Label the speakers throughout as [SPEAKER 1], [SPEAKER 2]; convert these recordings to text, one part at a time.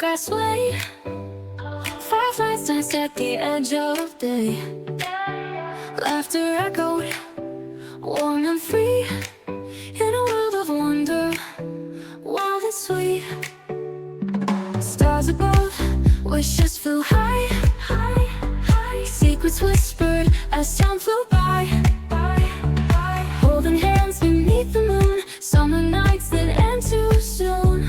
[SPEAKER 1] grass sway, fireflies dance at the edge of day. Laughter echoed, warm and free, in a world of wonder, wild and sweet. Stars above, wishes flew high, high, high. Secrets whispered as time flew by, by, by. Holding hands beneath the moon, summer nights that end too soon.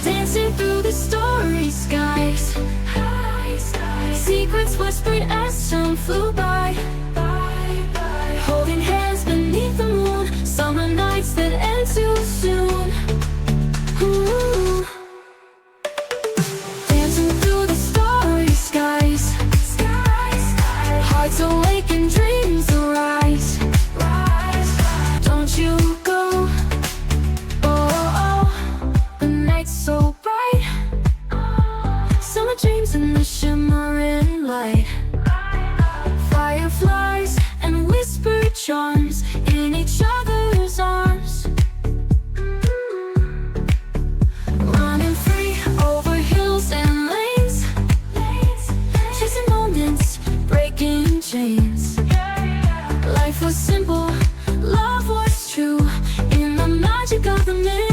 [SPEAKER 1] Dancing through the starry skies, high skies. Secrets whispered as time flew by, by, by. Holding hands beneath the moon, summer nights that end too soon. Ooh. Dancing through the starry skies, skies, skies. Hearts awake and dreams arise, rise, rise. Don't you go, oh, oh. The night's so bright, summer dreams in the shimmering light. Fireflies and whispered charms in each other's arms. Running free over hills and lanes, chasing moments, breaking chains. Life was simple, love was true, in the magic of the minute.